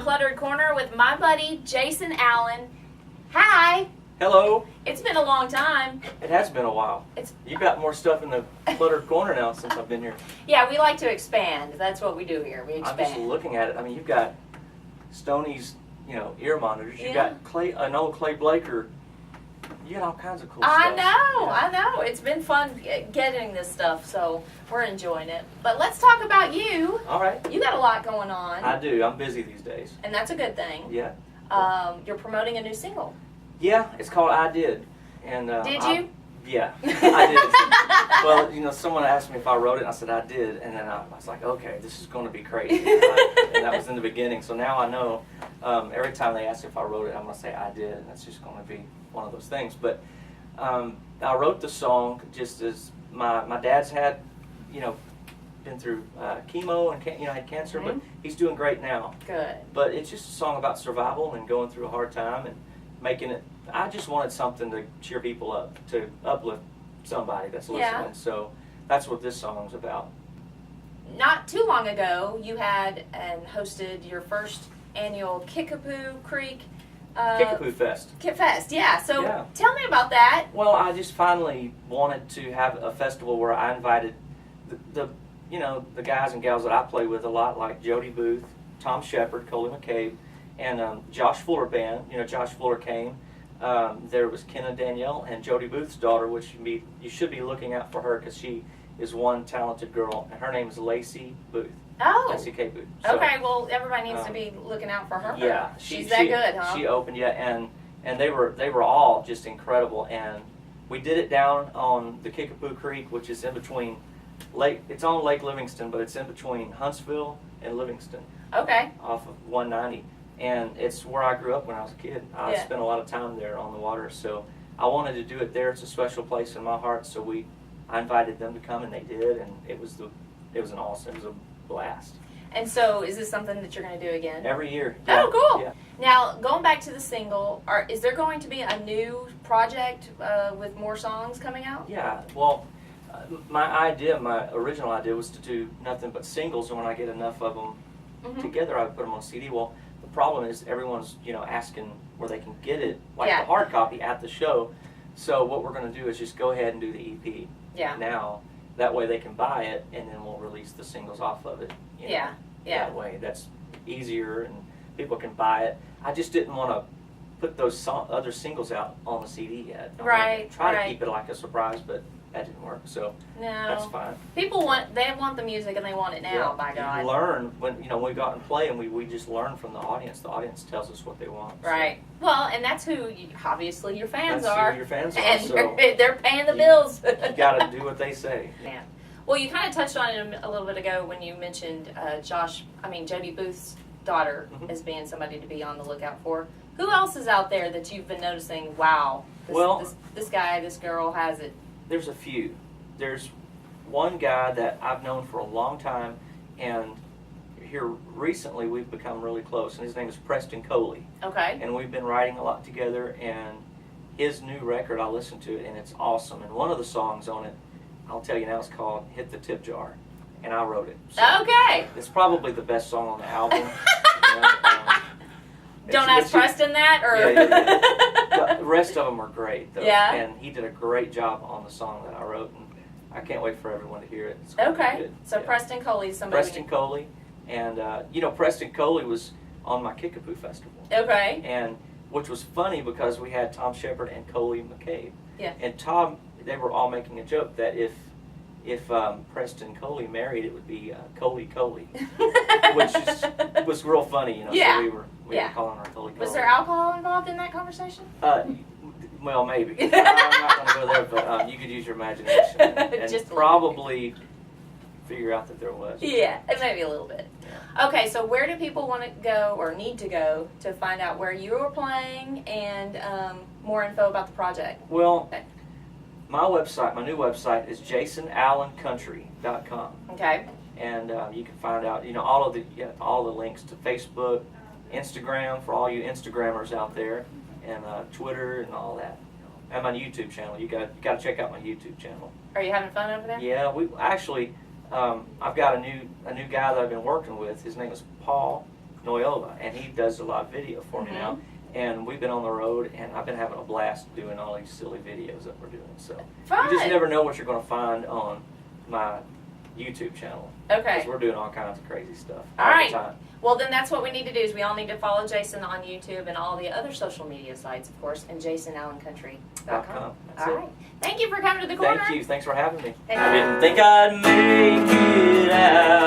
Cluttered Corner with my buddy Jason Allen. Hi. Hello. It's been a long time. It has been a while. You've got more stuff in the Cluttered Corner now since I've been here. Yeah, we like to expand. That's what we do here. We expand. I'm just looking at it. I mean, you've got Stoney's, ear monitors. You've got an old Clay Blaker. You got all kinds of cool stuff. I know. It's been fun getting this stuff, so we're enjoying it. But let's talk about you. All right. You got a lot going on. I do. I'm busy these days. And that's a good thing. Yeah. You're promoting a new single. Yeah, it's called I Did. And did you? Yeah, I did. Well, someone asked me if I wrote it, and I said I did, and then I was like, okay, this is going to be crazy. And that was in the beginning, so now I know every time they ask if I wrote it, I'm going to say I did, and that's just going to be one of those things. But I wrote the song just as my dad's had, been through chemo and had cancer, but he's doing great now. Good. But it's just a song about survival and going through a hard time and making it. I just wanted something to cheer people up, to uplift somebody that's listening. Yeah. So that's what this song's about. Not too long ago, you had and hosted your first annual Kickapoo Creek Kickapoo Fest. Fest, yeah. So tell me about that. Well, I just finally wanted to have a festival where I invited the guys and gals that I play with a lot, like Jody Booth, Tom Shepard, Coley McCabe, and Josh Fuller Band. Josh Fuller came. There was Kenna Danielle and Jody Booth's daughter, which you should be looking out for her because she is one talented girl, and her name is Lacey Booth. Oh. Lacey K. Booth. So, okay, well, everybody needs to be looking out for her. Yeah. She's that good, huh? She opened, and they were all just incredible, and we did it down on the Kickapoo Creek, which is in between it's on Lake Livingston, but it's in between Huntsville and Livingston. Okay. Off of 190. And it's where I grew up when I was a kid. I spent a lot of time there on the water, so I wanted to do it there. It's a special place in my heart, so I invited them to come, and they did, and it was a blast. And so, is this something that you're going to do again? Every year. Yeah. Oh, cool. Yeah. Now, going back to the single, is there going to be a new project with more songs coming out? Yeah. Well, my original idea was to do nothing but singles, and when I get enough of them together, I would put them on CD. Well, the problem is everyone's asking where they can get it, like the hard copy at the show. So what we're going to do is just go ahead and do the EP now. That way they can buy it, and then we'll release the singles off of it. That way, that's easier, and people can buy it. I just didn't want to put those other singles out on the CD yet. Right. Try to keep it like a surprise, but that didn't work. So that's fine. People want the music, and they want it now. By God. You learn when we go out and play, and we just learn from the audience. The audience tells us what they want. Right. So. Well, and that's who obviously your fans are. That's who your fans are. And so they're paying the bills. You got to do what they say. Yeah. Well, you kind of touched on it a little bit ago when you mentioned Jody Booth's daughter as being somebody to be on the lookout for. Who else is out there that you've been noticing? Wow, this guy, this girl has it. There's a few. There's one guy that I've known for a long time, and here recently we've become really close, and his name is Preston Coley. Okay. And we've been writing a lot together, and his new record, I listened to it, and it's awesome. And one of the songs on it, I'll tell you now, it's called Hit the Tip Jar, and I wrote it. So okay. It's probably the best song on the album. Don't ask Preston that, or the rest of them are great, though. Yeah. And he did a great job on the song that I wrote, and I can't wait for everyone to hear it. It's okay. Good. So Preston Coley's somebody. Preston Coley, and Preston Coley was on my Kickapoo Festival. Okay. And which was funny because we had Tom Shepard and Coley McCabe. Yeah. And they were all making a joke that if Preston Coley married, it would be Coley, which was real funny, Yeah. So we were calling her Coley. Was there alcohol involved in that conversation? Well, maybe. I'm not going to go there, but you could use your imagination and just probably figure out that there was. Yeah, maybe a little bit. Yeah. Okay, so where do people want to go or need to go to find out where you are playing and more info about the project? Well, my new website is jasonallencountry.com. Okay. And you can find out, all the links to Facebook, Instagram for all you Instagrammers out there, and Twitter and all that. And my YouTube channel. You got to check out my YouTube channel. Are you having fun over there? Yeah, we actually. I've got a new guy that I've been working with. His name is Paul Noyola, and he does a lot of video for me now. And we've been on the road, and I've been having a blast doing all these silly videos that we're doing. So Fun. you just never know what you're going to find on my YouTube channel. Okay. Because we're doing all kinds of crazy stuff All all right. the time. Well, then that's what we need to do is we all need to follow Jason on YouTube and all the other social media sites, of course, and JasonAllenCountry.com. That's All it. right. Thank you for coming to the corner. Thank you. Thanks for having me. Thank I you. didn't think I'd make it out.